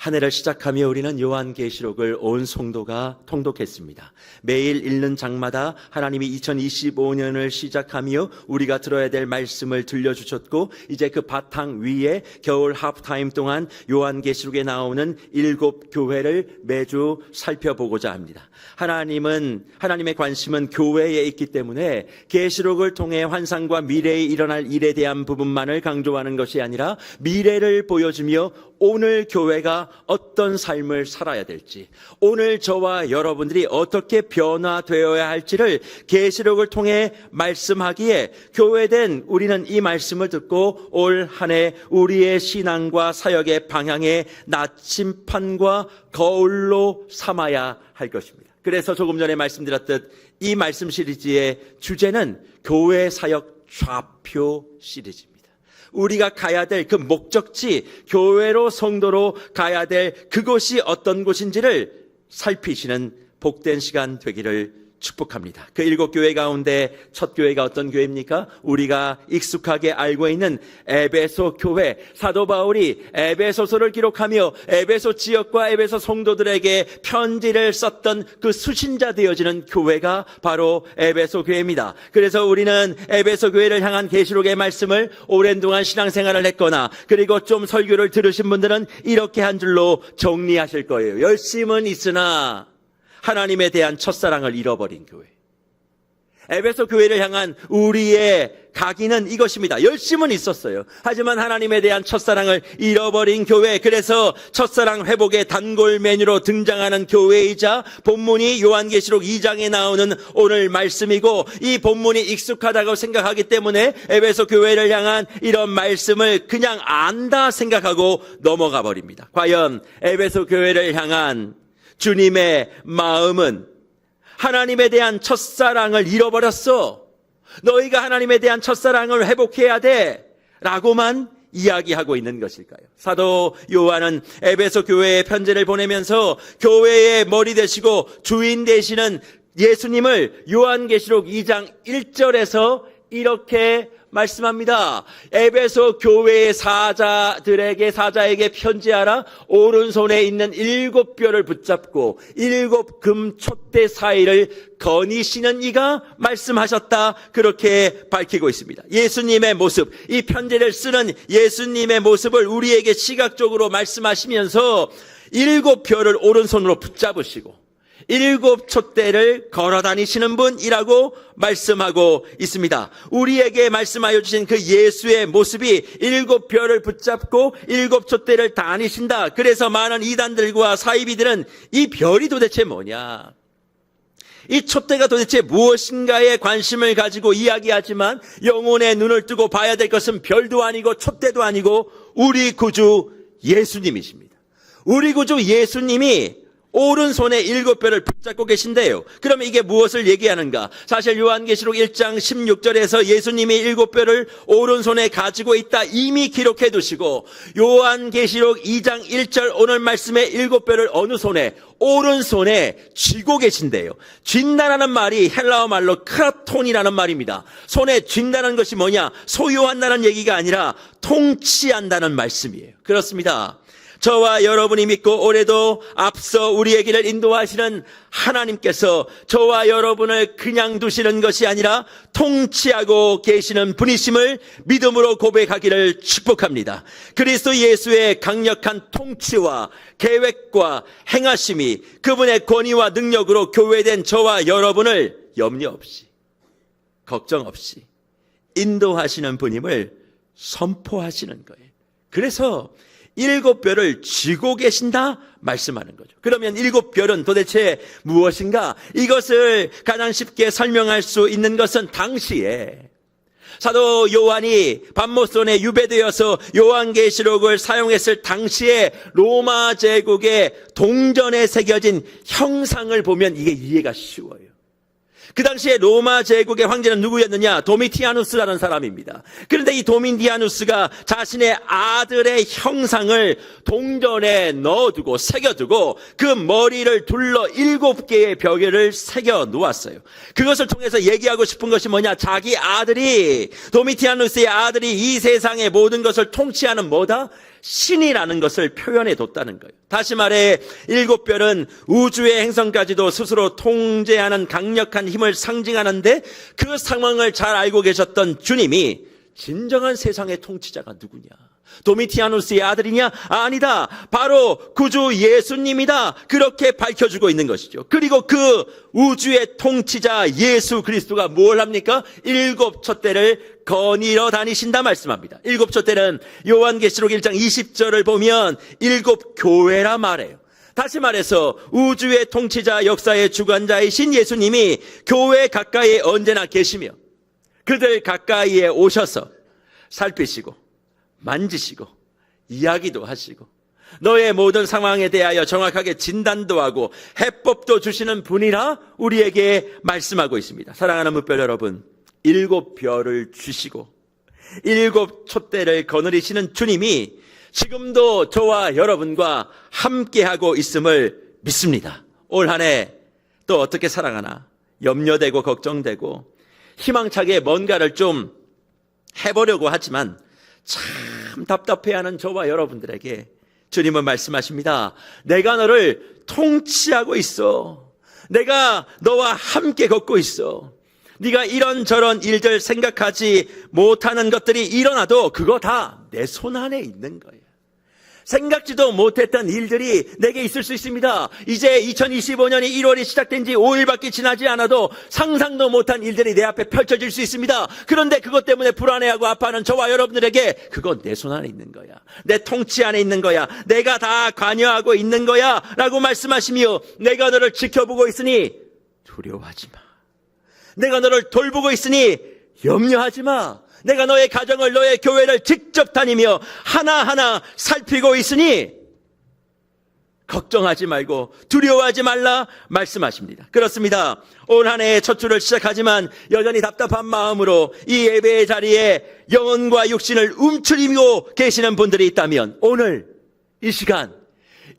한 해를 시작하며 우리는 요한계시록을 온 성도가 통독했습니다. 매일 읽는 장마다 하나님이 2025년을 시작하며 우리가 들어야 될 말씀을 들려주셨고, 이제 그 바탕 위에 겨울 하프타임 동안 요한계시록에 나오는 7교회를 매주 살펴보고자 합니다. 하나님의 관심은 교회에 있기 때문에 계시록을 통해 환상과 미래에 일어날 일에 대한 부분만을 강조하는 것이 아니라 미래를 보여주며 오늘 교회가 어떤 삶을 살아야 될지, 오늘 저와 여러분들이 어떻게 변화되어야 할지를 계시록을 통해 말씀하기에 교회된 우리는 이 말씀을 듣고 올 한 해 우리의 신앙과 사역의 방향의 나침판과 거울로 삼아야 할 것입니다. 그래서 조금 전에 말씀드렸듯 이 말씀 시리즈의 주제는 교회 사역 좌표 시리즈입니다. 우리가 가야 될 그 목적지, 교회로 성도로 가야 될 그곳이 어떤 곳인지를 살피시는 복된 시간 되기를 축복합니다. 그 7교회 가운데 첫 교회가 어떤 교회입니까? 우리가 익숙하게 알고 있는 에베소 교회. 사도 바울이 에베소서를 기록하며 에베소 지역과 에베소 성도들에게 편지를 썼던 그 수신자 되어지는 교회가 바로 에베소 교회입니다. 그래서 우리는 에베소 교회를 향한 계시록의 말씀을 오랜 동안 신앙생활을 했거나, 그리고 좀 설교를 들으신 분들은 이렇게 한 줄로 정리하실 거예요. 열심은 있으나 하나님에 대한 첫사랑을 잃어버린 교회. 에베소 교회를 향한 우리의 각인은 이것입니다. 열심은 있었어요. 하지만 하나님에 대한 첫사랑을 잃어버린 교회. 그래서 첫사랑 회복의 단골 메뉴로 등장하는 교회이자 본문이 요한계시록 2장에 나오는 오늘 말씀이고, 이 본문이 익숙하다고 생각하기 때문에 에베소 교회를 향한 이런 말씀을 그냥 안다 생각하고 넘어가 버립니다. 과연 에베소 교회를 향한 주님의 마음은 하나님에 대한 첫사랑을 잃어버렸어, 너희가 하나님에 대한 첫사랑을 회복해야 돼 라고만 이야기하고 있는 것일까요? 사도 요한은 에베소 교회에 편지를 보내면서 교회의 머리 되시고 주인 되시는 예수님을 요한계시록 2장 1절에서 이렇게 말씀합니다. 에베소 교회의 사자에게 편지하라. 오른손에 있는 7뼈를 붙잡고 7 금촛대 사이를 거니시는 이가 말씀하셨다. 그렇게 밝히고 있습니다. 예수님의 모습, 이 편지를 쓰는 예수님의 모습을 우리에게 시각적으로 말씀하시면서 7뼈를 오른손으로 붙잡으시고 7 촛대를 걸어 다니시는 분이라고 말씀하고 있습니다. 우리에게 말씀하여 주신 그 예수의 모습이 7뼈를 붙잡고 7 촛대를 다니신다. 그래서 많은 이단들과 사이비들은 이 별이 도대체 뭐냐, 이 촛대가 도대체 무엇인가에 관심을 가지고 이야기하지만, 영혼의 눈을 뜨고 봐야 될 것은 별도 아니고 촛대도 아니고 우리 구주 예수님이십니다. 우리 구주 예수님이 오른손에 7뼈를 붙잡고 계신데요. 그러면 이게 무엇을 얘기하는가? 사실 요한계시록 1장 16절에서 예수님이 7뼈를 오른손에 가지고 있다 이미 기록해 두시고, 요한계시록 2장 1절 오늘 말씀에 7뼈를 어느 손에? 오른손에 쥐고 계신데요. 쥔다라는 말이 헬라어 말로 크라톤이라는 말입니다. 손에 쥔다는 것이 뭐냐? 소유한다는 얘기가 아니라 통치한다는 말씀이에요. 그렇습니다. 저와 여러분이 믿고 올해도 앞서 우리의 길을 인도하시는 하나님께서 저와 여러분을 그냥 두시는 것이 아니라 통치하고 계시는 분이심을 믿음으로 고백하기를 축복합니다. 그리스도 예수의 강력한 통치와 계획과 행하심이 그분의 권위와 능력으로 교회된 저와 여러분을 염려 없이, 걱정 없이 인도하시는 분임을 선포하시는 거예요. 그래서 7뼈를 쥐고 계신다 말씀하는 거죠. 그러면 7뼈는 도대체 무엇인가? 이것을 가장 쉽게 설명할 수 있는 것은 당시에 사도 요한이 밤모선에 유배되어서 요한계시록을 사용했을 당시에 로마 제국의 동전에 새겨진 형상을 보면 이게 이해가 쉬워요. 그 당시에 로마 제국의 황제는 누구였느냐? 도미티아누스라는 사람입니다. 그런데 이 도미티아누스가 자신의 아들의 형상을 동전에 넣어두고 새겨두고 그 머리를 둘러 7개의 벽에를 새겨 놓았어요. 그것을 통해서 얘기하고 싶은 것이 뭐냐? 자기 아들이, 도미티아누스의 아들이 이 세상의 모든 것을 통치하는 뭐다? 신이라는 것을 표현해 뒀다는 거예요. 다시 말해 7별은 우주의 행성까지도 스스로 통제하는 강력한 힘을 상징하는데 그 상황을 잘 알고 계셨던 주님이 진정한 세상의 통치자가 누구냐? 도미티아누스의 아들이냐? 아니다. 바로 구주 예수님이다. 그렇게 밝혀주고 있는 것이죠. 그리고 그 우주의 통치자 예수 그리스도가 뭘 합니까? 7 촛대를 거닐어 다니신다 말씀합니다. 7 촛대는 요한계시록 1장 20절을 보면 7 교회라 말해요. 다시 말해서 우주의 통치자 역사의 주관자이신 예수님이 교회 가까이에 언제나 계시며 그들 가까이에 오셔서 살피시고 만지시고 이야기도 하시고 너의 모든 상황에 대하여 정확하게 진단도 하고 해법도 주시는 분이라 우리에게 말씀하고 있습니다. 사랑하는 뭇별 여러분, 7 별을 주시고 7 촛대를 거느리시는 주님이 지금도 저와 여러분과 함께하고 있음을 믿습니다. 올 한 해 또 어떻게 살아가나 염려되고 걱정되고 희망차게 뭔가를 좀 해보려고 하지만 참 답답해하는 저와 여러분들에게 주님은 말씀하십니다. 내가 너를 통치하고 있어. 내가 너와 함께 걷고 있어. 네가 이런저런 일들 생각하지 못하는 것들이 일어나도 그거 다 내 손 안에 있는 거예요. 생각지도 못했던 일들이 내게 있을 수 있습니다. 이제 2025년이 1월이 시작된 지 5일밖에 지나지 않아도 상상도 못한 일들이 내 앞에 펼쳐질 수 있습니다. 그런데 그것 때문에 불안해하고 아파하는 저와 여러분들에게 그건 내 손 안에 있는 거야. 내 통치 안에 있는 거야. 내가 다 관여하고 있는 거야 라고 말씀하시며 내가 너를 지켜보고 있으니 두려워하지 마. 내가 너를 돌보고 있으니 염려하지 마. 내가 너의 가정을 너의 교회를 직접 다니며 하나하나 살피고 있으니 걱정하지 말고 두려워하지 말라 말씀하십니다. 그렇습니다. 올 한 해의 첫 주를 시작하지만 여전히 답답한 마음으로 이 예배의 자리에 영혼과 육신을 움츠리고 계시는 분들이 있다면 오늘 이 시간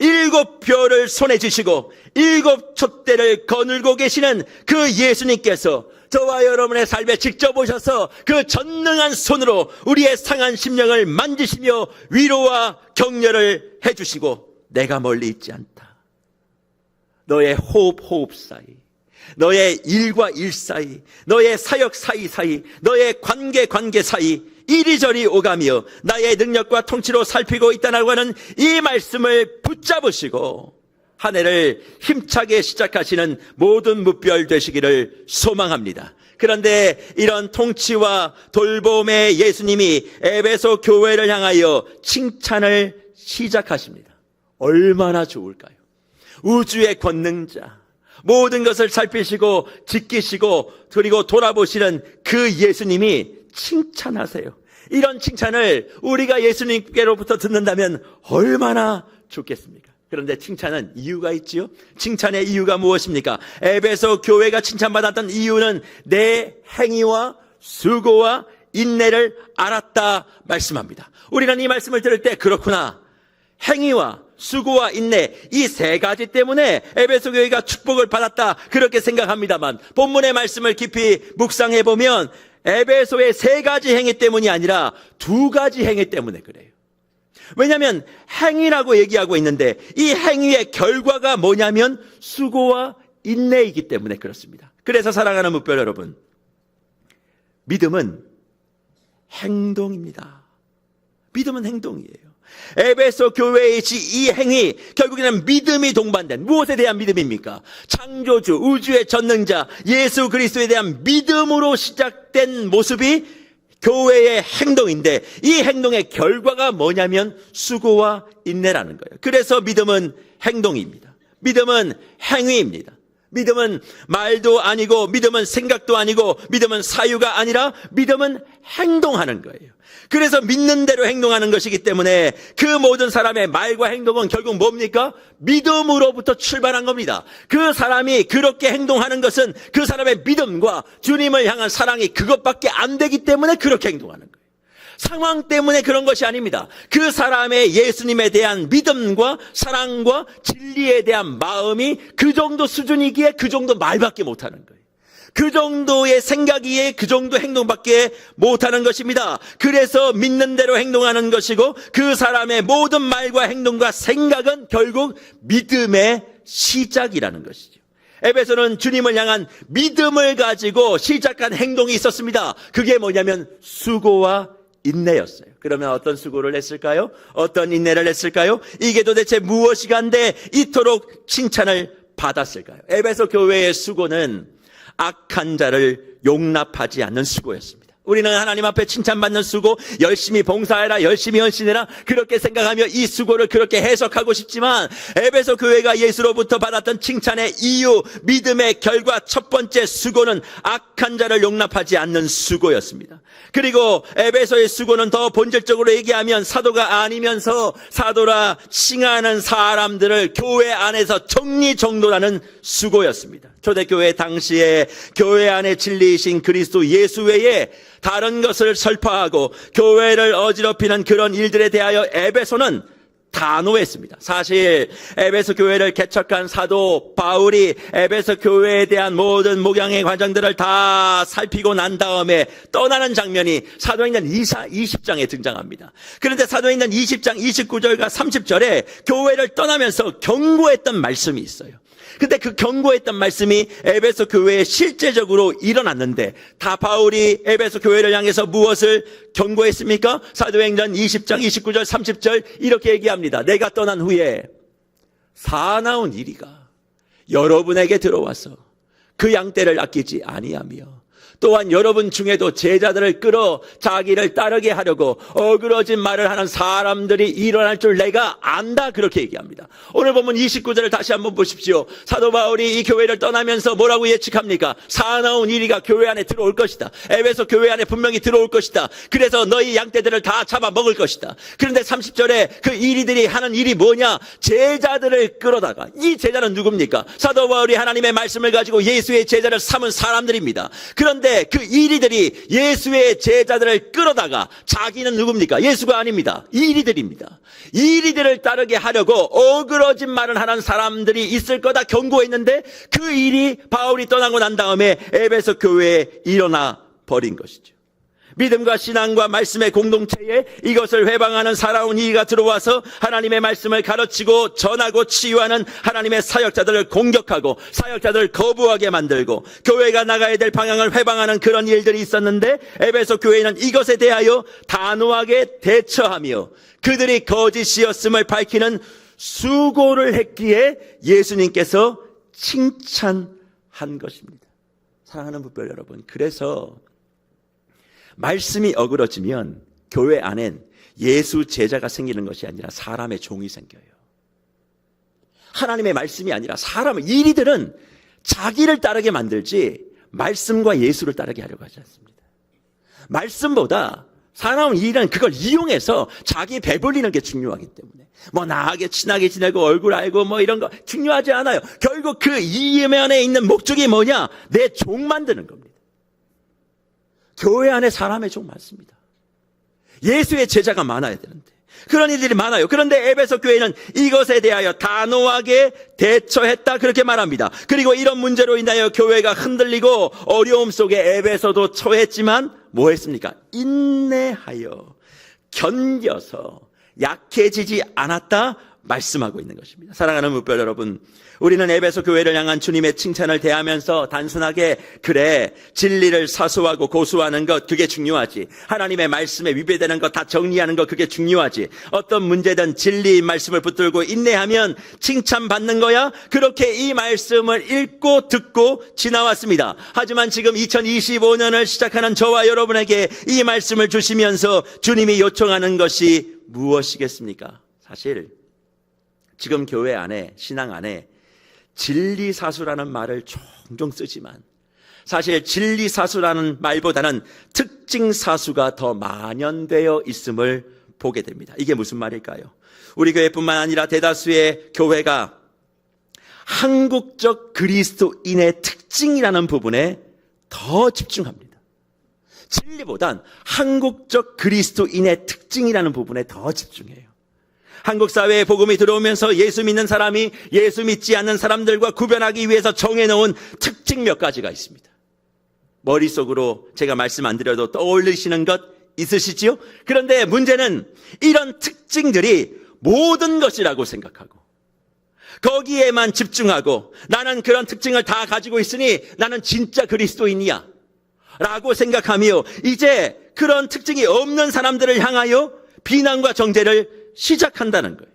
7 별을 손에 쥐시고 7 촛대를 거늘고 계시는 그 예수님께서 저와 여러분의 삶에 직접 오셔서 그 전능한 손으로 우리의 상한 심령을 만지시며 위로와 격려를 해주시고 내가 멀리 있지 않다. 너의 호흡 사이, 너의 일과 일 사이, 너의 사역 사이, 너의 관계 사이 이리저리 오가며 나의 능력과 통치로 살피고 있다라고 하는 이 말씀을 붙잡으시고 한 해를 힘차게 시작하시는 모든 뭇별 되시기를 소망합니다. 그런데 이런 통치와 돌봄의 예수님이 에베소 교회를 향하여 칭찬을 시작하십니다. 얼마나 좋을까요? 우주의 권능자, 모든 것을 살피시고 지키시고 그리고 돌아보시는 그 예수님이 칭찬하세요. 이런 칭찬을 우리가 예수님께로부터 듣는다면 얼마나 좋겠습니까? 그런데 칭찬은 이유가 있지요. 칭찬의 이유가 무엇입니까? 에베소 교회가 칭찬받았던 이유는 내 행위와 수고와 인내를 알았다 말씀합니다. 우리는 이 말씀을 들을 때 그렇구나, 행위와 수고와 인내 이 3가지 때문에 에베소 교회가 축복을 받았다 그렇게 생각합니다만 본문의 말씀을 깊이 묵상해 보면 에베소의 3가지 행위 때문이 아니라 2가지 행위 때문에 그래요. 왜냐하면 행위라고 얘기하고 있는데 이 행위의 결과가 뭐냐면 수고와 인내이기 때문에 그렇습니다. 그래서 사랑하는 뭇별 여러분, 믿음은 행동입니다. 믿음은 행동이에요. 에베소 교회의 이 행위, 결국에는 믿음이 동반된, 무엇에 대한 믿음입니까? 창조주, 우주의 전능자 예수 그리스도에 대한 믿음으로 시작된 모습이 교회의 행동인데 이 행동의 결과가 뭐냐면 수고와 인내라는 거예요. 그래서 믿음은 행동입니다. 믿음은 행위입니다. 믿음은 말도 아니고 믿음은 생각도 아니고 믿음은 사유가 아니라 믿음은 행동하는 거예요. 그래서 믿는 대로 행동하는 것이기 때문에 그 모든 사람의 말과 행동은 결국 뭡니까? 믿음으로부터 출발한 겁니다. 그 사람이 그렇게 행동하는 것은 그 사람의 믿음과 주님을 향한 사랑이 그것밖에 안 되기 때문에 그렇게 행동하는 거예요. 상황 때문에 그런 것이 아닙니다. 그 사람의 예수님에 대한 믿음과 사랑과 진리에 대한 마음이 그 정도 수준이기에 그 정도 말밖에 못하는 거예요. 그 정도의 생각이에 그 정도 행동밖에 못하는 것입니다. 그래서 믿는 대로 행동하는 것이고 그 사람의 모든 말과 행동과 생각은 결국 믿음의 시작이라는 것이죠. 에베소는 주님을 향한 믿음을 가지고 시작한 행동이 있었습니다. 그게 뭐냐면 수고와 인내였어요. 그러면 어떤 수고를 했을까요? 어떤 인내를 했을까요? 이게 도대체 무엇이간데 이토록 칭찬을 받았을까요? 에베소 교회의 수고는 악한 자를 용납하지 않는 수고였습니다. 우리는 하나님 앞에 칭찬받는 수고, 열심히 봉사해라, 열심히 헌신해라, 그렇게 생각하며 이 수고를 그렇게 해석하고 싶지만 에베소 교회가 예수로부터 받았던 칭찬의 이유, 믿음의 결과 첫 번째 수고는 악한 자를 용납하지 않는 수고였습니다. 그리고 에베소의 수고는 더 본질적으로 얘기하면 사도가 아니면서 사도라 칭하는 사람들을 교회 안에서 정리정돈하는 수고였습니다. 초대교회 당시에 교회 안에 진리이신 그리스도 예수 외에 다른 것을 설파하고 교회를 어지럽히는 그런 일들에 대하여 에베소는 단호했습니다. 사실 에베소 교회를 개척한 사도 바울이 에베소 교회에 대한 모든 목양의 과정들을 다 살피고 난 다음에 떠나는 장면이 사도행전 20장에 등장합니다. 그런데 사도행전 20장 29절과 30절에 교회를 떠나면서 경고했던 말씀이 있어요. 근데 그 경고했던 말씀이 에베소 교회에 실제적으로 일어났는데 다 바울이 에베소 교회를 향해서 무엇을 경고했습니까? 사도행전 20장 29절 30절 이렇게 얘기합니다. 내가 떠난 후에 사나운 이리가 여러분에게 들어와서 그 양떼를 아끼지 아니하며 또한 여러분 중에도 제자들을 끌어 자기를 따르게 하려고 어그러진 말을 하는 사람들이 일어날 줄 내가 안다, 그렇게 얘기합니다. 오늘 보면 29절을 다시 한번 보십시오. 사도 바울이 이 교회를 떠나면서 뭐라고 예측합니까? 사나운 이리가 교회 안에 들어올 것이다. 에베소 교회 안에 분명히 들어올 것이다. 그래서 너희 양떼들을 다 잡아먹을 것이다. 그런데 30절에 그 이리들이 하는 일이 뭐냐? 제자들을 끌어다가, 이 제자는 누굽니까? 사도 바울이 하나님의 말씀을 가지고 예수의 제자를 삼은 사람들입니다. 그런데 그 이리들이 예수의 제자들을 끌어다가, 자기는 누굽니까? 예수가 아닙니다. 이리들입니다. 이리들을 따르게 하려고 어그러진 말을 하는 사람들이 있을 거다 경고했는데 그 일이 바울이 떠나고 난 다음에 에베소 교회에 일어나 버린 것이죠. 믿음과 신앙과 말씀의 공동체에 이것을 회방하는 살아온 이가 들어와서 하나님의 말씀을 가르치고 전하고 치유하는 하나님의 사역자들을 공격하고 사역자들을 거부하게 만들고 교회가 나가야 될 방향을 회방하는 그런 일들이 있었는데 에베소 교회는 이것에 대하여 단호하게 대처하며 그들이 거짓이었음을 밝히는 수고를 했기에 예수님께서 칭찬한 것입니다. 사랑하는 부별 여러분, 그래서 말씀이 어그러지면 교회 안엔 예수 제자가 생기는 것이 아니라 사람의 종이 생겨요. 하나님의 말씀이 아니라 사람을, 이리들은 자기를 따르게 만들지 말씀과 예수를 따르게 하려고 하지 않습니다. 말씀보다 사나운 이리는 그걸 이용해서 자기 배불리는 게 중요하기 때문에 뭐 나하게 친하게 지내고 얼굴 알고 뭐 이런 거 중요하지 않아요. 결국 그 이면에 있는 목적이 뭐냐? 내 종 만드는 겁니다. 교회 안에 사람의 종 많습니다. 예수의 제자가 많아야 되는데 그런 일들이 많아요. 그런데 에베소 교회는 이것에 대하여 단호하게 대처했다, 그렇게 말합니다. 그리고 이런 문제로 인하여 교회가 흔들리고 어려움 속에 에베소도 처했지만 뭐 했습니까? 인내하여 견뎌서 약해지지 않았다 말씀하고 있는 것입니다. 사랑하는 무별 여러분, 우리는 에베소 교회를 향한 주님의 칭찬을 대하면서 단순하게 그래 진리를 사수하고 고수하는 것 그게 중요하지, 하나님의 말씀에 위배되는 것 다 정리하는 것 그게 중요하지, 어떤 문제든 진리의 말씀을 붙들고 인내하면 칭찬받는 거야, 그렇게 이 말씀을 읽고 듣고 지나왔습니다. 하지만 지금 2025년을 시작하는 저와 여러분에게 이 말씀을 주시면서 주님이 요청하는 것이 무엇이겠습니까? 사실 지금 교회 안에, 신앙 안에 진리사수라는 말을 종종 쓰지만 사실 진리사수라는 말보다는 특징사수가 더 만연되어 있음을 보게 됩니다. 이게 무슨 말일까요? 우리 교회뿐만 아니라 대다수의 교회가 한국적 그리스도인의 특징이라는 부분에 더 집중합니다. 진리보단 한국적 그리스도인의 특징이라는 부분에 더 집중해요. 한국 사회에 복음이 들어오면서 예수 믿는 사람이 예수 믿지 않는 사람들과 구별하기 위해서 정해놓은 특징 몇 가지가 있습니다. 머릿속으로 제가 말씀 안 드려도 떠올리시는 것 있으시지요? 그런데 문제는 이런 특징들이 모든 것이라고 생각하고 거기에만 집중하고 나는 그런 특징을 다 가지고 있으니 나는 진짜 그리스도인이야 라고 생각하며 이제 그런 특징이 없는 사람들을 향하여 비난과 정죄를 시작한다는 거예요.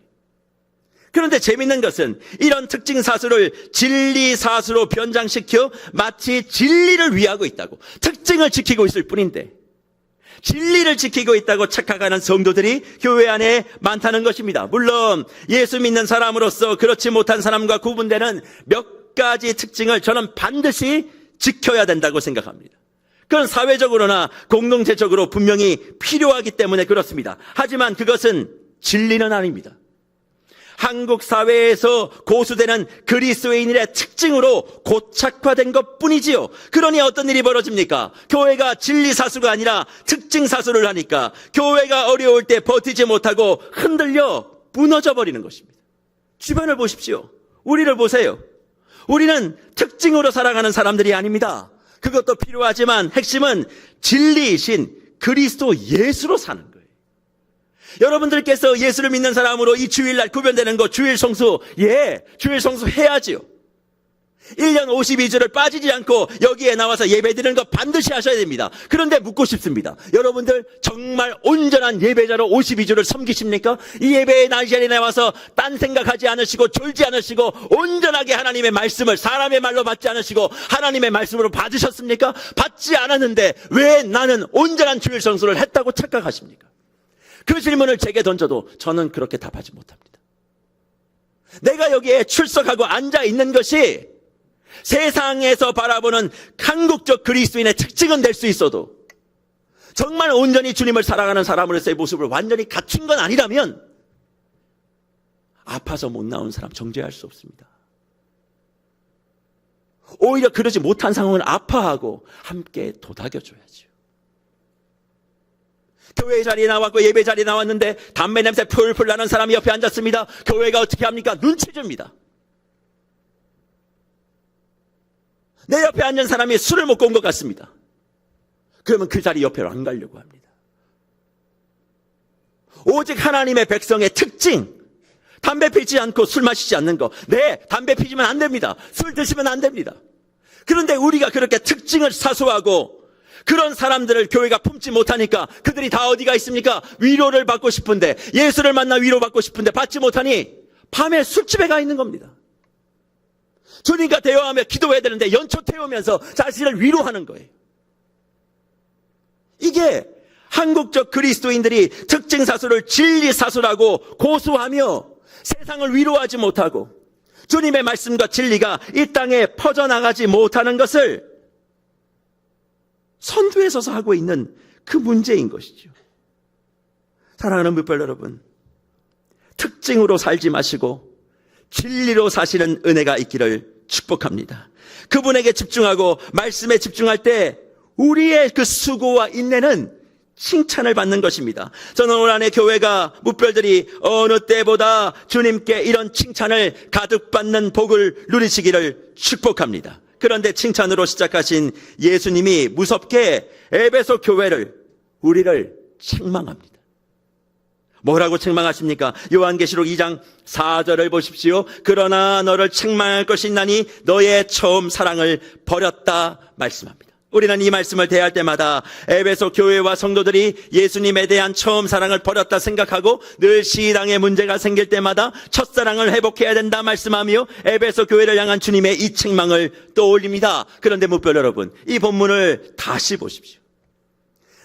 그런데 재밌는 것은 이런 특징 사수를 진리 사수로 변장시켜 마치 진리를 위하고 있다고, 특징을 지키고 있을 뿐인데 진리를 지키고 있다고 착각하는 성도들이 교회 안에 많다는 것입니다. 물론 예수 믿는 사람으로서 그렇지 못한 사람과 구분되는 몇 가지 특징을 저는 반드시 지켜야 된다고 생각합니다. 그건 사회적으로나 공동체적으로 분명히 필요하기 때문에 그렇습니다. 하지만 그것은 진리는 아닙니다. 한국 사회에서 고수되는 그리스도인의 특징으로 고착화된 것뿐이지요. 그러니 어떤 일이 벌어집니까? 교회가 진리 사수가 아니라 특징 사수를 하니까 교회가 어려울 때 버티지 못하고 흔들려 무너져 버리는 것입니다. 주변을 보십시오. 우리를 보세요. 우리는 특징으로 살아가는 사람들이 아닙니다. 그것도 필요하지만 핵심은 진리이신 그리스도 예수로 사는 거예요. 여러분들께서 예수를 믿는 사람으로 이 주일날 구별되는 거 주일 성수, 주일 성수 해야지요. 1년 52주를 빠지지 않고 여기에 나와서 예배드리는 거 반드시 하셔야 됩니다. 그런데 묻고 싶습니다. 여러분들 정말 온전한 예배자로 52주를 섬기십니까? 이 예배의 날짜에 나와서 딴 생각하지 않으시고 졸지 않으시고 온전하게 하나님의 말씀을 사람의 말로 받지 않으시고 하나님의 말씀으로 받으셨습니까? 받지 않았는데 왜 나는 온전한 주일 성수를 했다고 착각하십니까? 그 질문을 제게 던져도 저는 그렇게 답하지 못합니다. 내가 여기에 출석하고 앉아 있는 것이 세상에서 바라보는 한국적 그리스도인의 특징은 될 수 있어도 정말 온전히 주님을 사랑하는 사람으로서의 모습을 완전히 갖춘 건 아니라면 아파서 못 나온 사람 정죄할 수 없습니다. 오히려 그러지 못한 상황을 아파하고 함께 도닥여줘야죠. 교회 자리에 나왔고 예배 자리에 나왔는데 담배 냄새 풀풀 나는 사람이 옆에 앉았습니다. 교회가 어떻게 합니까? 눈치 줍니다. 내 옆에 앉은 사람이 술을 먹고 온 것 같습니다. 그러면 그 자리 옆으로 안 가려고 합니다. 오직 하나님의 백성의 특징, 담배 피지 않고 술 마시지 않는 거. 네, 담배 피시면 안 됩니다. 술 드시면 안 됩니다. 그런데 우리가 그렇게 특징을 사수하고 그런 사람들을 교회가 품지 못하니까 그들이 다 어디가 있습니까? 위로를 받고 싶은데, 예수를 만나 위로받고 싶은데 받지 못하니 밤에 술집에 가 있는 겁니다. 주님과 대화하며 기도해야 되는데 연초 태우면서 자신을 위로하는 거예요. 이게 한국적 그리스도인들이 특징 사수를 진리 사수라고 고수하며 세상을 위로하지 못하고 주님의 말씀과 진리가 이 땅에 퍼져나가지 못하는 것을 선두에 서서 하고 있는 그 문제인 것이죠. 사랑하는 묵별 여러분, 특징으로 살지 마시고 진리로 사시는 은혜가 있기를 축복합니다. 그분에게 집중하고 말씀에 집중할 때 우리의 그 수고와 인내는 칭찬을 받는 것입니다. 저는 올 한해 교회가 묵별들이 어느 때보다 주님께 이런 칭찬을 가득 받는 복을 누리시기를 축복합니다. 그런데 칭찬으로 시작하신 예수님이 무섭게 에베소 교회를, 우리를 책망합니다. 뭐라고 책망하십니까? 요한계시록 2장 4절을 보십시오. 그러나 너를 책망할 것이 있나니 너의 처음 사랑을 버렸다 말씀합니다. 우리는 이 말씀을 대할 때마다 에베소 교회와 성도들이 예수님에 대한 처음 사랑을 버렸다 생각하고 늘 신앙에 문제가 생길 때마다 첫사랑을 회복해야 된다 말씀하며 에베소 교회를 향한 주님의 이 책망을 떠올립니다. 그런데 묵별 여러분, 이 본문을 다시 보십시오.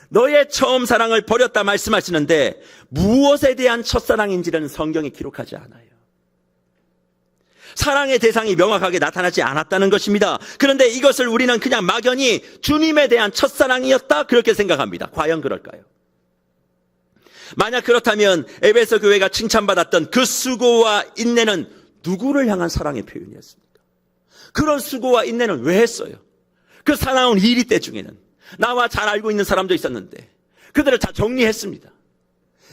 너의 처음 사랑을 버렸다 말씀하시는데 무엇에 대한 첫사랑인지는 성경이 기록하지 않아요. 사랑의 대상이 명확하게 나타나지 않았다는 것입니다. 그런데 이것을 우리는 그냥 막연히 주님에 대한 첫사랑이었다 그렇게 생각합니다. 과연 그럴까요? 만약 그렇다면 에베소 교회가 칭찬받았던 그 수고와 인내는 누구를 향한 사랑의 표현이었습니까? 그런 수고와 인내는 왜 했어요? 그 사나운 일이 때 중에는 나와 잘 알고 있는 사람도 있었는데 그들을 다 정리했습니다.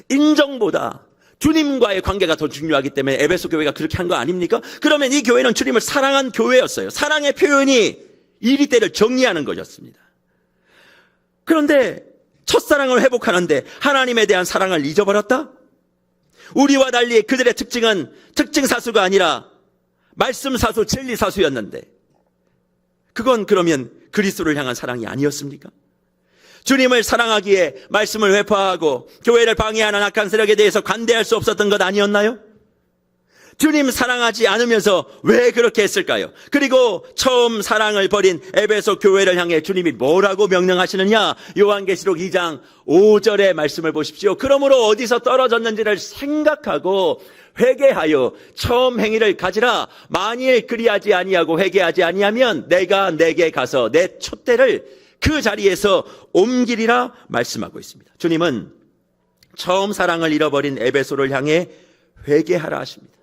인정보다 주님과의 관계가 더 중요하기 때문에 에베소 교회가 그렇게 한 거 아닙니까? 그러면 이 교회는 주님을 사랑한 교회였어요. 사랑의 표현이 이리 때를 정리하는 것이었습니다. 그런데 첫사랑을 회복하는데 하나님에 대한 사랑을 잊어버렸다? 우리와 달리 그들의 특징은 특징사수가 아니라 말씀사수, 진리사수였는데 그건 그러면 그리스도를 향한 사랑이 아니었습니까? 주님을 사랑하기에 말씀을 회파하고 교회를 방해하는 악한 세력에 대해서 관대할 수 없었던 것 아니었나요? 주님 사랑하지 않으면서 왜 그렇게 했을까요? 그리고 처음 사랑을 버린 에베소 교회를 향해 주님이 뭐라고 명령하시느냐? 요한계시록 2장 5절의 말씀을 보십시오. 그러므로 어디서 떨어졌는지를 생각하고 회개하여 처음 행위를 가지라. 만일 그리하지 아니하고 회개하지 아니하면 내가 내게 가서 내 촛대를 그 자리에서 옮기리라 말씀하고 있습니다. 주님은 처음 사랑을 잃어버린 에베소를 향해 회개하라 하십니다.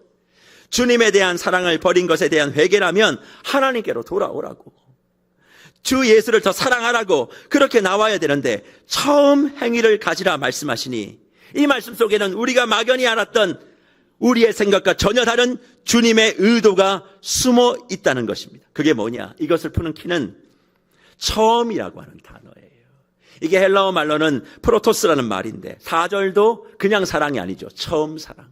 주님에 대한 사랑을 버린 것에 대한 회개라면 하나님께로 돌아오라고, 주 예수를 더 사랑하라고 그렇게 나와야 되는데 처음 행위를 가지라 말씀하시니 이 말씀 속에는 우리가 막연히 알았던 우리의 생각과 전혀 다른 주님의 의도가 숨어 있다는 것입니다. 그게 뭐냐? 이것을 푸는 키는 처음이라고 하는 단어예요. 이게 헬라어 말로는 프로토스라는 말인데 4절도 그냥 사랑이 아니죠. 처음 사랑.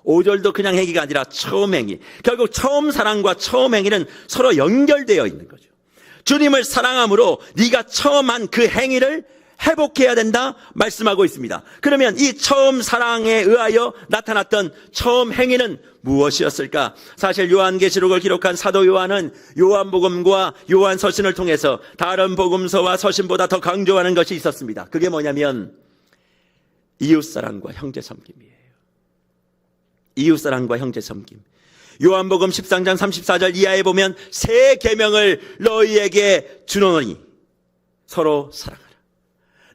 5절도 그냥 행위가 아니라 처음 행위. 결국 처음 사랑과 처음 행위는 서로 연결되어 있는 거죠. 주님을 사랑함으로 네가 처음 한 그 행위를 회복해야 된다 말씀하고 있습니다. 그러면 이 처음 사랑에 의하여 나타났던 처음 행위는 무엇이었을까? 사실 요한계시록을 기록한 사도 요한은 요한복음과 요한서신을 통해서 다른 복음서와 서신보다 더 강조하는 것이 있었습니다. 그게 뭐냐면 이웃사랑과 형제섬김이에요. 이웃사랑과 형제섬김. 요한복음 13장 34절 이하에 보면 새 계명을 너희에게 주노니 서로 사랑하라.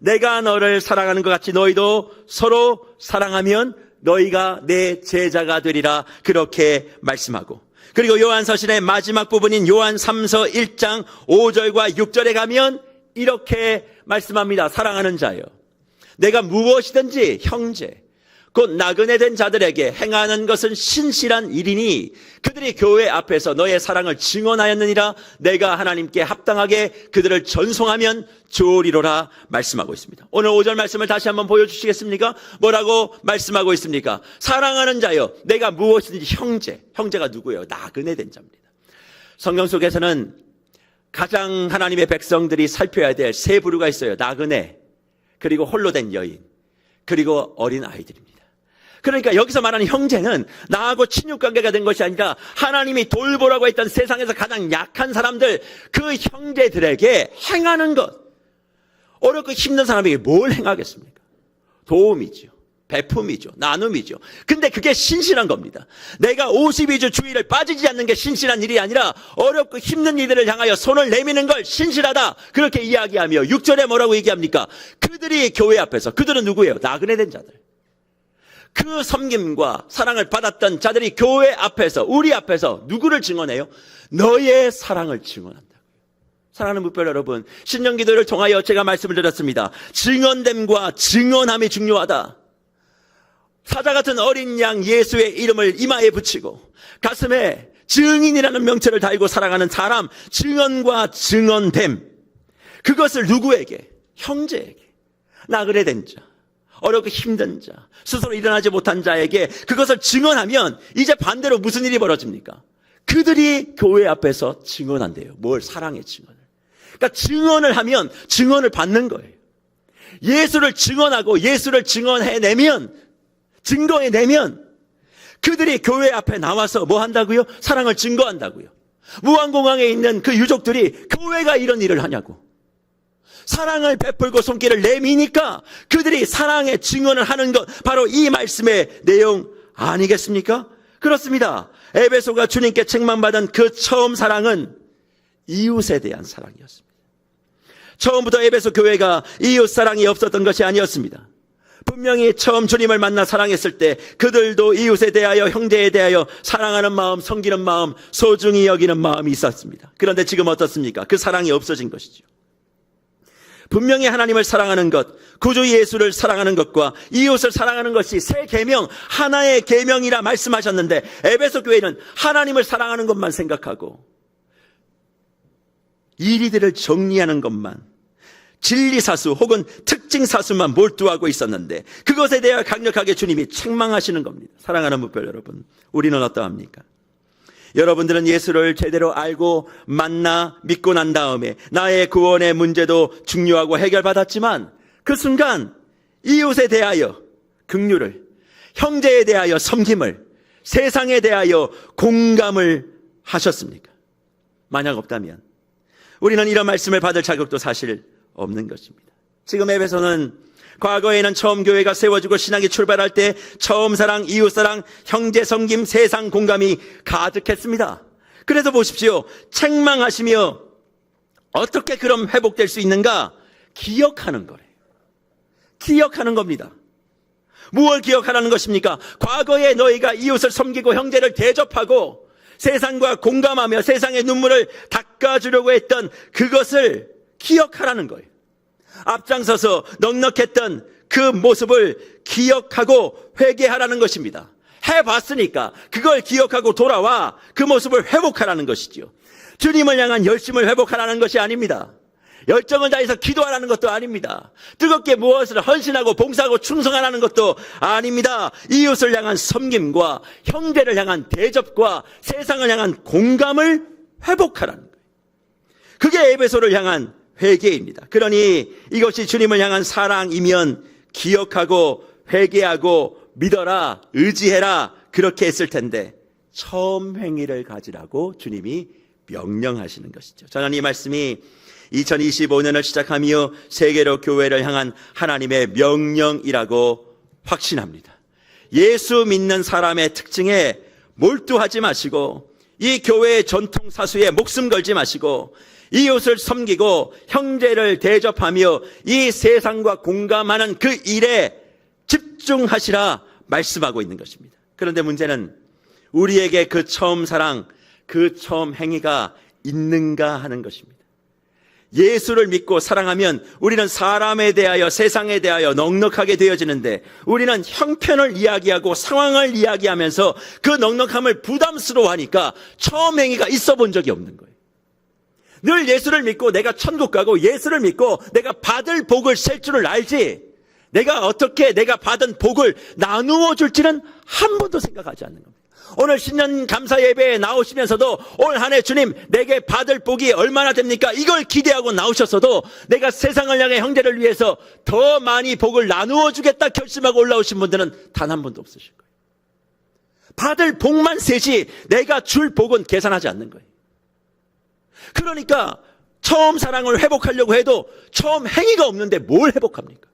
내가 너를 사랑하는 것 같이 너희도 서로 사랑하면 너희가 내 제자가 되리라 그렇게 말씀하고, 그리고 요한서신의 마지막 부분인 요한 3서 1장 5절과 6절에 가면 이렇게 말씀합니다. 사랑하는 자여, 내가 무엇이든지 형제 곧 나그네 된 자들에게 행하는 것은 신실한 일이니 그들이 교회 앞에서 너의 사랑을 증언하였느니라. 내가 하나님께 합당하게 그들을 전송하면 좋으리로라 말씀하고 있습니다. 오늘 5절 말씀을 다시 한번 보여주시겠습니까? 뭐라고 말씀하고 있습니까? 사랑하는 자여, 내가 무엇이든지 형제가 누구예요? 나그네 된 자입니다. 성경 속에서는 가장 하나님의 백성들이 살펴야 될 세 부류가 있어요. 나그네, 그리고 홀로 된 여인, 그리고 어린 아이들입니다. 그러니까 여기서 말하는 형제는 나하고 친육관계가 된 것이 아니라 하나님이 돌보라고 했던 세상에서 가장 약한 사람들, 그 형제들에게 행하는 것. 어렵고 힘든 사람에게 뭘 행하겠습니까? 도움이죠, 베품이죠, 나눔이죠. 근데 그게 신실한 겁니다. 내가 52주 주일을 빠지지 않는 게 신실한 일이 아니라 어렵고 힘든 이들을 향하여 손을 내미는 걸 신실하다 그렇게 이야기하며 6절에 뭐라고 얘기합니까? 그들이 교회 앞에서, 그들은 누구예요? 나그네 된 자들. 그 섬김과 사랑을 받았던 자들이 교회 앞에서, 우리 앞에서 누구를 증언해요? 너의 사랑을 증언한다고요. 사랑하는 묵별 여러분, 신년기도를 통하여 제가 말씀을 드렸습니다. 증언됨과 증언함이 중요하다. 사자 같은 어린 양 예수의 이름을 이마에 붙이고 가슴에 증인이라는 명체를 달고 살아가는 사람, 증언과 증언됨, 그것을 누구에게? 형제에게, 나그네 된 자, 어렵고 힘든 자, 스스로 일어나지 못한 자에게 그것을 증언하면 이제 반대로 무슨 일이 벌어집니까? 그들이 교회 앞에서 증언한대요. 뭘? 사랑의 증언을. 그러니까 증언을 하면 증언을 받는 거예요. 예수를 증언하고 예수를 증언해내면, 증거해내면 그들이 교회 앞에 나와서 뭐 한다고요? 사랑을 증거한다고요. 무한공항에 있는 그 유족들이 교회가 이런 일을 하냐고. 사랑을 베풀고 손길을 내미니까 그들이 사랑의 증언을 하는 것, 바로 이 말씀의 내용 아니겠습니까? 그렇습니다. 에베소가 주님께 책망받은 그 처음 사랑은 이웃에 대한 사랑이었습니다. 처음부터 에베소 교회가 이웃 사랑이 없었던 것이 아니었습니다. 분명히 처음 주님을 만나 사랑했을 때 그들도 이웃에 대하여, 형제에 대하여 사랑하는 마음, 섬기는 마음, 소중히 여기는 마음이 있었습니다. 그런데 지금 어떻습니까? 그 사랑이 없어진 것이죠. 분명히 하나님을 사랑하는 것, 구주 예수를 사랑하는 것과 이웃을 사랑하는 것이 새 계명, 하나의 계명이라 말씀하셨는데 에베소 교회는 하나님을 사랑하는 것만 생각하고 이리들을 정리하는 것만, 진리사수 혹은 특징사수만 몰두하고 있었는데 그것에 대해 강력하게 주님이 책망하시는 겁니다. 사랑하는 무별 여러분, 우리는 어떠합니까? 여러분들은 예수를 제대로 알고 만나 믿고 난 다음에 나의 구원의 문제도 중요하고 해결받았지만 그 순간 이웃에 대하여 긍휼을, 형제에 대하여 섬김을, 세상에 대하여 공감을 하셨습니까? 만약 없다면 우리는 이런 말씀을 받을 자격도 사실 없는 것입니다. 지금 에베소는 과거에는 처음 교회가 세워지고 신학이 출발할 때 처음 사랑, 이웃 사랑, 형제 섬김, 세상 공감이 가득했습니다. 그래서 보십시오. 책망하시며 어떻게 그럼 회복될 수 있는가? 기억하는 거래요. 기억하는 겁니다. 무엇을 기억하라는 것입니까? 과거에 너희가 이웃을 섬기고 형제를 대접하고 세상과 공감하며 세상의 눈물을 닦아주려고 했던 그것을 기억하라는 거예요. 앞장서서 넉넉했던 그 모습을 기억하고 회개하라는 것입니다. 해봤으니까 그걸 기억하고 돌아와 그 모습을 회복하라는 것이지요. 주님을 향한 열심을 회복하라는 것이 아닙니다. 열정을 다해서 기도하라는 것도 아닙니다. 뜨겁게 무엇을 헌신하고 봉사하고 충성하라는 것도 아닙니다. 이웃을 향한 섬김과 형제를 향한 대접과 세상을 향한 공감을 회복하라는 거예요. 그게 에베소를 향한 회개입니다. 그러니 이것이 주님을 향한 사랑이면 기억하고 회개하고 믿어라, 의지해라 그렇게 했을 텐데 처음 행위를 가지라고 주님이 명령하시는 것이죠. 저는 이 말씀이 2025년을 시작하며 세계로 교회를 향한 하나님의 명령이라고 확신합니다. 예수 믿는 사람의 특징에 몰두하지 마시고 이 교회의 전통 사수에 목숨 걸지 마시고 이웃을 섬기고 형제를 대접하며 이 세상과 공감하는 그 일에 집중하시라 말씀하고 있는 것입니다. 그런데 문제는 우리에게 그 처음 사랑, 그 처음 행위가 있는가 하는 것입니다. 예수를 믿고 사랑하면 우리는 사람에 대하여 세상에 대하여 넉넉하게 되어지는데 우리는 형편을 이야기하고 상황을 이야기하면서 그 넉넉함을 부담스러워하니까 처음 행위가 있어 본 적이 없는 거예요. 늘 예수를 믿고 내가 천국 가고 예수를 믿고 내가 받을 복을 셀 줄을 알지 내가 어떻게 내가 받은 복을 나누어 줄지는 한 번도 생각하지 않는 겁니다. 오늘 신년 감사 예배에 나오시면서도 올 한 해 주님 내게 받을 복이 얼마나 됩니까? 이걸 기대하고 나오셨어도 내가 세상을 향해 형제를 위해서 더 많이 복을 나누어 주겠다 결심하고 올라오신 분들은 단 한 번도 없으실 거예요. 받을 복만 세지 내가 줄 복은 계산하지 않는 거예요. 그러니까 처음 사랑을 회복하려고 해도 처음 행위가 없는데 뭘 회복합니까?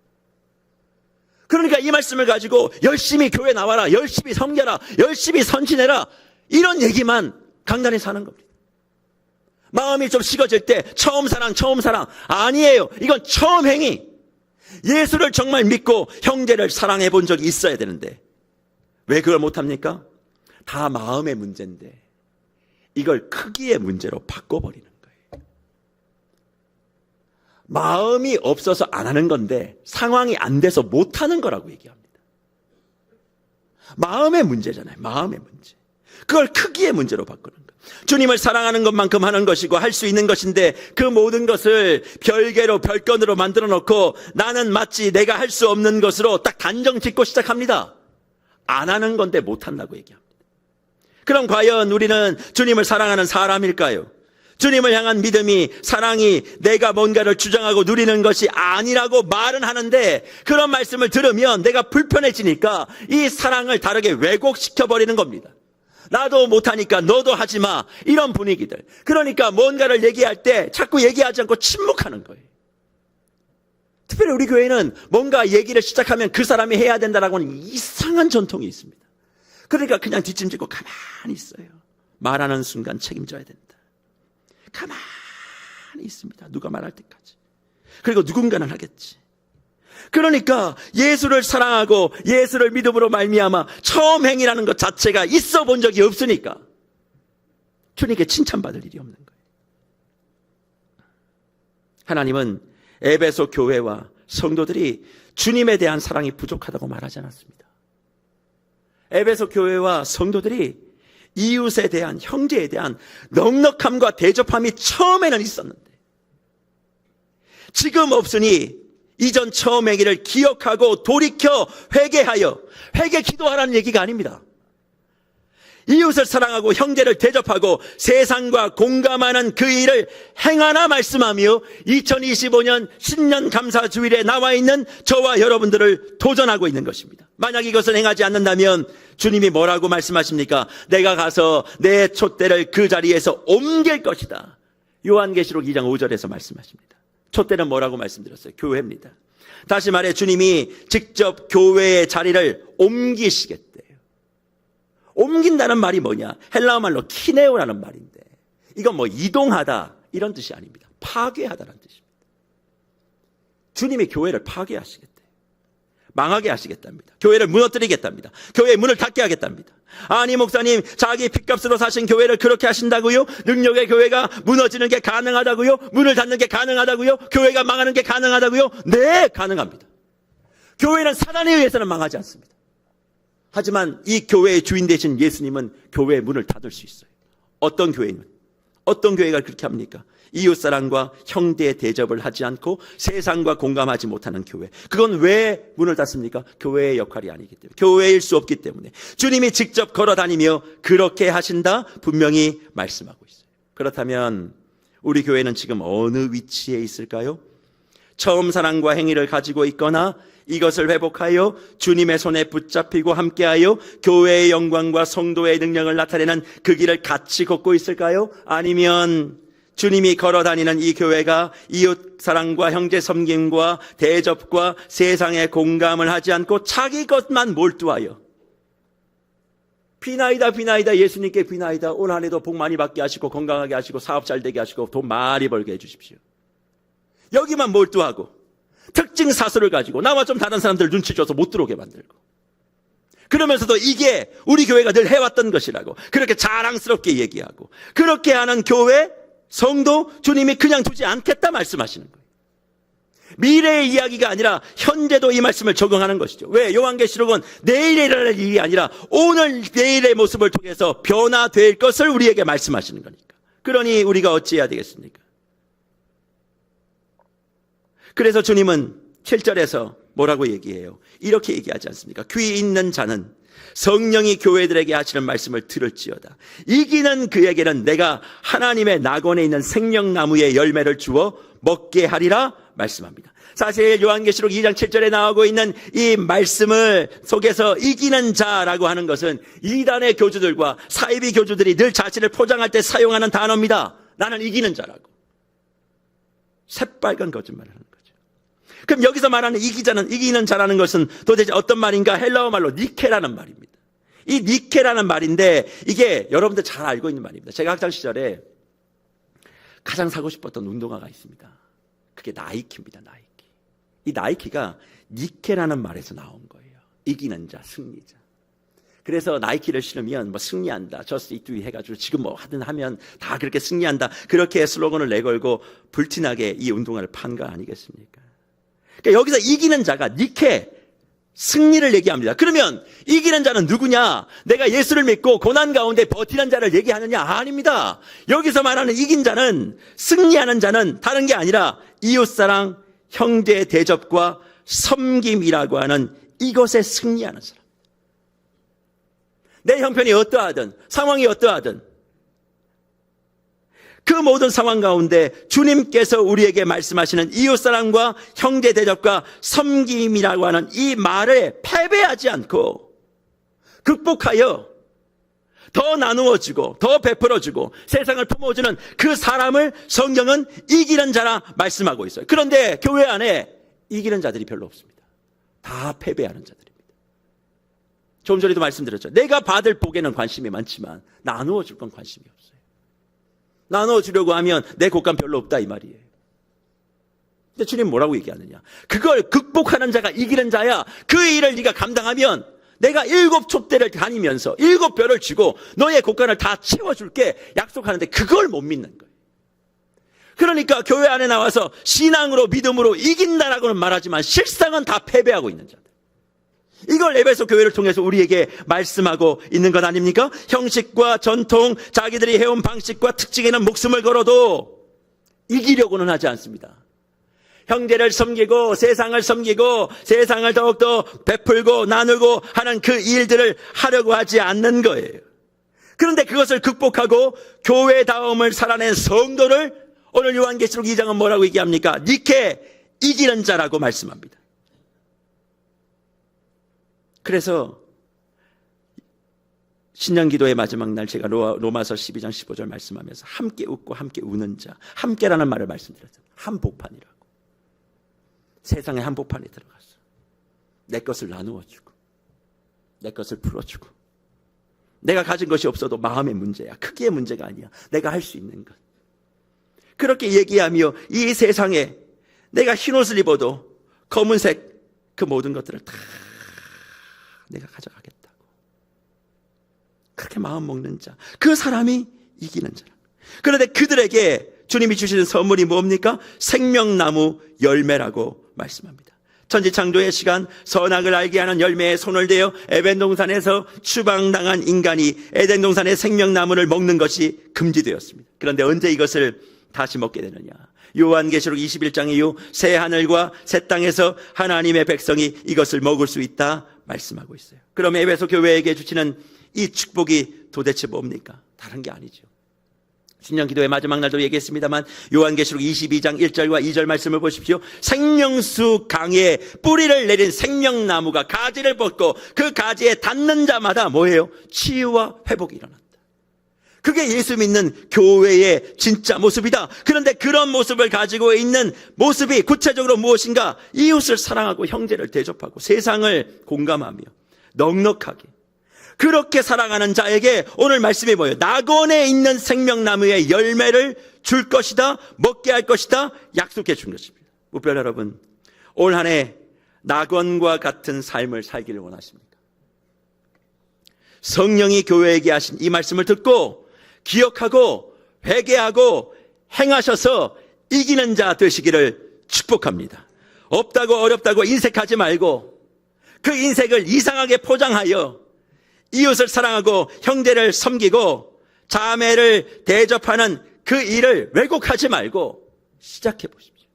그러니까 이 말씀을 가지고 열심히 교회 나와라, 열심히 섬겨라, 열심히 선진해라 이런 얘기만 강단에 사는 겁니다. 마음이 좀 식어질 때 처음 사랑 아니에요. 이건 처음 행위. 예수를 정말 믿고 형제를 사랑해 본 적이 있어야 되는데 왜 그걸 못합니까? 다 마음의 문제인데 이걸 크기의 문제로 바꿔버리는 거예요. 마음이 없어서 안 하는 건데 상황이 안 돼서 못하는 거라고 얘기합니다. 마음의 문제잖아요. 마음의 문제. 그걸 크기의 문제로 바꾸는 거예요. 주님을 사랑하는 것만큼 하는 것이고 할 수 있는 것인데 그 모든 것을 별개로 별건으로 만들어 놓고 나는 마치 내가 할 수 없는 것으로 딱 단정 짓고 시작합니다. 안 하는 건데 못한다고 얘기합니다. 그럼 과연 우리는 주님을 사랑하는 사람일까요? 주님을 향한 믿음이, 사랑이 내가 뭔가를 주장하고 누리는 것이 아니라고 말은 하는데 그런 말씀을 들으면 내가 불편해지니까 이 사랑을 다르게 왜곡시켜버리는 겁니다. 나도 못하니까 너도 하지 마. 이런 분위기들. 그러니까 뭔가를 얘기할 때 자꾸 얘기하지 않고 침묵하는 거예요. 특별히 우리 교회는 뭔가 얘기를 시작하면 그 사람이 해야 된다라고는 이상한 전통이 있습니다. 그러니까 그냥 뒷짐지고 가만히 있어요. 말하는 순간 책임져야 된다. 가만히 있습니다. 누가 말할 때까지. 그리고 누군가는 하겠지. 그러니까 예수를 사랑하고 예수를 믿음으로 말미암아 처음 행위라는 것 자체가 있어 본 적이 없으니까 주님께 칭찬받을 일이 없는 거예요. 하나님은 에베소 교회와 성도들이 주님에 대한 사랑이 부족하다고 말하지 않았습니다. 에베소 교회와 성도들이 이웃에 대한, 형제에 대한 넉넉함과 대접함이 처음에는 있었는데 지금 없으니 이전 처음의 길을 기억하고 돌이켜 회개 기도하라는 얘기가 아닙니다. 이웃을 사랑하고 형제를 대접하고 세상과 공감하는 그 일을 행하나 말씀하며 2025년 신년 감사 주일에 나와 있는 저와 여러분들을 도전하고 있는 것입니다. 만약 이것을 행하지 않는다면 주님이 뭐라고 말씀하십니까? 내가 가서 내 촛대를 그 자리에서 옮길 것이다. 요한계시록 2장 5절에서 말씀하십니다. 촛대는 뭐라고 말씀드렸어요? 교회입니다. 다시 말해 주님이 직접 교회의 자리를 옮기시겠대요. 옮긴다는 말이 뭐냐? 헬라어 말로 키네오라는 말인데 이건 뭐 이동하다 이런 뜻이 아닙니다. 파괴하다라는 뜻입니다. 주님이 교회를 파괴하시겠대요. 망하게 하시겠답니다. 교회를 무너뜨리겠답니다. 교회의 문을 닫게 하겠답니다. 아니 목사님, 자기 핏값으로 사신 교회를 그렇게 하신다고요? 능력의 교회가 무너지는 게 가능하다고요? 문을 닫는 게 가능하다고요? 교회가 망하는 게 가능하다고요? 네, 가능합니다. 교회는 사단에 의해서는 망하지 않습니다. 하지만 이 교회의 주인 되신 예수님은 교회의 문을 닫을 수 있어요. 어떤 교회가 그렇게 합니까? 이웃사랑과 형제의 대접을 하지 않고 세상과 공감하지 못하는 교회. 그건 왜 문을 닫습니까? 교회의 역할이 아니기 때문에, 교회일 수 없기 때문에. 주님이 직접 걸어다니며 그렇게 하신다 분명히 말씀하고 있어요. 그렇다면 우리 교회는 지금 어느 위치에 있을까요? 처음 사랑과 행위를 가지고 있거나 이것을 회복하여 주님의 손에 붙잡히고 함께하여 교회의 영광과 성도의 능력을 나타내는 그 길을 같이 걷고 있을까요? 아니면 주님이 걸어다니는 이 교회가 이웃 사랑과 형제 섬김과 대접과 세상의 공감을 하지 않고 자기 것만 몰두하여 비나이다 예수님께 비나이다. 올 한 해도 복 많이 받게 하시고 건강하게 하시고 사업 잘 되게 하시고 돈 많이 벌게 해주십시오. 여기만 몰두하고 특징 사수를 가지고 나와 좀 다른 사람들 눈치 줘서 못 들어오게 만들고, 그러면서도 이게 우리 교회가 늘 해왔던 것이라고 그렇게 자랑스럽게 얘기하고, 그렇게 하는 교회 성도 주님이 그냥 두지 않겠다 말씀하시는 거예요. 미래의 이야기가 아니라 현재도 이 말씀을 적용하는 것이죠. 왜? 요한계시록은 내일에 일어날 일이 아니라 오늘 내일의 모습을 통해서 변화될 것을 우리에게 말씀하시는 거니까. 그러니 우리가 어찌해야 되겠습니까? 그래서 주님은 7절에서 뭐라고 얘기해요? 이렇게 얘기하지 않습니까? 귀 있는 자는 성령이 교회들에게 하시는 말씀을 들을지어다. 이기는 그에게는 내가 하나님의 낙원에 있는 생명나무의 열매를 주어 먹게 하리라 말씀합니다. 사실 요한계시록 2장 7절에 나오고 있는 이 말씀을 속에서 이기는 자라고 하는 것은 이단의 교주들과 사이비 교주들이 늘 자신을 포장할 때 사용하는 단어입니다. 나는 이기는 자라고. 새빨간 거짓말을 하는 거죠. 그럼 여기서 말하는 이기는 자라는 것은 도대체 어떤 말인가? 헬라어 말로 니케라는 말입니다. 이 니케라는 말인데 이게 여러분들 잘 알고 있는 말입니다. 제가 학창 시절에 가장 사고 싶었던 운동화가 있습니다. 그게 나이키입니다. 나이키. 이 나이키가 니케라는 말에서 나온 거예요. 이기는 자, 승리자. 그래서 나이키를 신으면 뭐 승리한다, just it 해가지고 지금 뭐 하든 하면 다 그렇게 승리한다, 그렇게 슬로건을 내걸고 불티나게 이 운동화를 판 거 아니겠습니까? 그러니까 여기서 이기는 자가 니케, 승리를 얘기합니다. 그러면 이기는 자는 누구냐? 내가 예수를 믿고 고난 가운데 버티는 자를 얘기하느냐? 아닙니다. 여기서 말하는 이긴 자는, 승리하는 자는 다른 게 아니라 이웃사랑, 형제의 대접과 섬김이라고 하는 이것에 승리하는 사람. 내 형편이 어떠하든 상황이 어떠하든 그 모든 상황 가운데 주님께서 우리에게 말씀하시는 이웃사랑과 형제 대접과 섬김이라고 하는 이 말에 패배하지 않고 극복하여 더 나누어주고 더 베풀어주고 세상을 품어주는 그 사람을 성경은 이기는 자라 말씀하고 있어요. 그런데 교회 안에 이기는 자들이 별로 없습니다. 다 패배하는 자들입니다. 좀 전에도 말씀드렸죠. 내가 받을 복에는 관심이 많지만 나누어 줄 건 관심이 없어요. 나누어 주려고 하면 내 곳간 별로 없다 이 말이에요. 근데 주님 뭐라고 얘기하느냐? 그걸 극복하는 자가 이기는 자야. 그 일을 네가 감당하면 내가 7 촛대를 다니면서 7 별을 주고 너의 곳간을 다 채워줄게 약속하는데 그걸 못 믿는 거예요. 그러니까 교회 안에 나와서 신앙으로 믿음으로 이긴다라고는 말하지만 실상은 다 패배하고 있는 자들. 이걸 에베소 교회를 통해서 우리에게 말씀하고 있는 것 아닙니까? 형식과 전통, 자기들이 해온 방식과 특징에는 목숨을 걸어도 이기려고는 하지 않습니다. 형제를 섬기고 세상을 섬기고 세상을 더욱더 베풀고 나누고 하는 그 일들을 하려고 하지 않는 거예요. 그런데 그것을 극복하고 교회다움을 살아낸 성도를 오늘 요한계시록 2장은 뭐라고 얘기합니까? 니케 이기는 자라고 말씀합니다. 그래서 신년기도의 마지막 날 제가 로마서 12장 15절 말씀하면서 함께 웃고 함께 우는 자, 함께라는 말을 말씀드렸잖아요. 한복판이라고. 세상에 한복판에 들어갔어. 내 것을 나누어주고 내 것을 풀어주고 내가 가진 것이 없어도 마음의 문제야. 크기의 문제가 아니야. 내가 할 수 있는 것. 그렇게 얘기하며 이 세상에 내가 흰옷을 입어도 검은색 그 모든 것들을 다 내가 가져가겠다고. 그렇게 마음 먹는 자, 그 사람이 이기는 자라. 그런데 그들에게 주님이 주시는 선물이 뭡니까? 생명나무 열매라고 말씀합니다. 천지창조의 시간 선악을 알게 하는 열매에 손을 대어 에덴 동산에서 추방당한 인간이 에덴 동산의 생명나무를 먹는 것이 금지되었습니다. 그런데 언제 이것을 다시 먹게 되느냐? 요한계시록 21장 이후 새 하늘과 새 땅에서 하나님의 백성이 이것을 먹을 수 있다 말씀하고 있어요. 그럼 에베소 교회에게 주시는 이 축복이 도대체 뭡니까? 다른 게 아니죠. 신년기도의 마지막 날도 얘기했습니다만 요한계시록 22장 1절과 2절 말씀을 보십시오. 생명수 강에 뿌리를 내린 생명나무가 가지를 뻗고 그 가지에 닿는 자마다 뭐예요? 치유와 회복이 일어난다. 그게 예수 믿는 교회의 진짜 모습이다. 그런데 그런 모습을 가지고 있는 모습이 구체적으로 무엇인가? 이웃을 사랑하고 형제를 대접하고 세상을 공감하며 넉넉하게 그렇게 살아가는 자에게 오늘 말씀이 뭐예요? 낙원에 있는 생명나무의 열매를 줄 것이다, 먹게 할 것이다, 약속해 준 것입니다. 무별 여러분, 올 한 해 낙원과 같은 삶을 살기를 원하십니까? 성령이 교회에게 하신 이 말씀을 듣고 기억하고 회개하고 행하셔서 이기는 자 되시기를 축복합니다. 없다고 어렵다고 인색하지 말고 그 인색을 이상하게 포장하여 이웃을 사랑하고 형제를 섬기고 자매를 대접하는 그 일을 왜곡하지 말고 시작해 보십시오.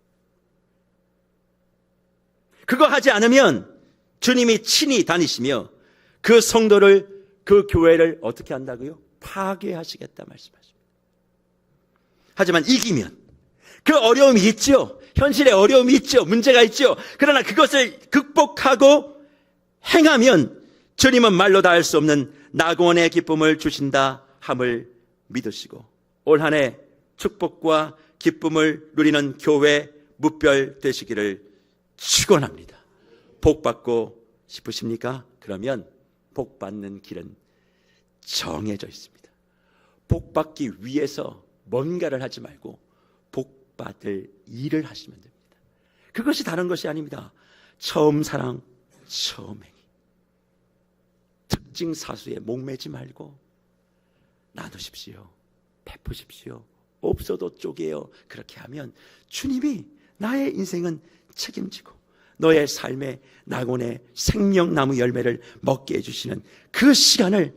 그거 하지 않으면 주님이 친히 다니시며 그 성도를, 그 교회를 어떻게 한다고요? 파괴하시겠다 말씀하십니다. 하지만 이기면 그 어려움이 있죠. 현실에 어려움이 있죠. 문제가 있죠. 그러나 그것을 극복하고 행하면 주님은 말로 다 할 수 없는 낙원의 기쁨을 주신다 함을 믿으시고 올 한 해 축복과 기쁨을 누리는 교회 무별 되시기를 축원합니다. 복 받고 싶으십니까? 그러면 복 받는 길은 정해져 있습니다. 복 받기 위해서 뭔가를 하지 말고 복 받을 일을 하시면 됩니다. 그것이 다른 것이 아닙니다. 처음 사랑, 처음 행위. 특징 사수에 목매지 말고 나누십시오. 베푸십시오. 없어도 쪼개요. 그렇게 하면 주님이 나의 인생은 책임지고 너의 삶의 낙원의 생명나무 열매를 먹게 해주시는 그 시간을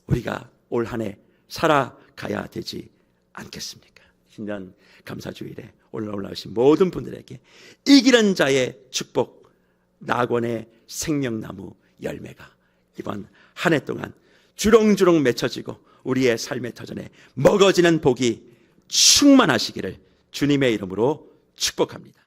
우리가 올 한 해 살아가야 되지 않겠습니까? 신년 감사주일에 올라오신 모든 분들에게 이기는 자의 축복, 낙원의 생명나무 열매가 이번 한 해 동안 주렁주렁 맺혀지고 우리의 삶의 터전에 먹어지는 복이 충만하시기를 주님의 이름으로 축복합니다.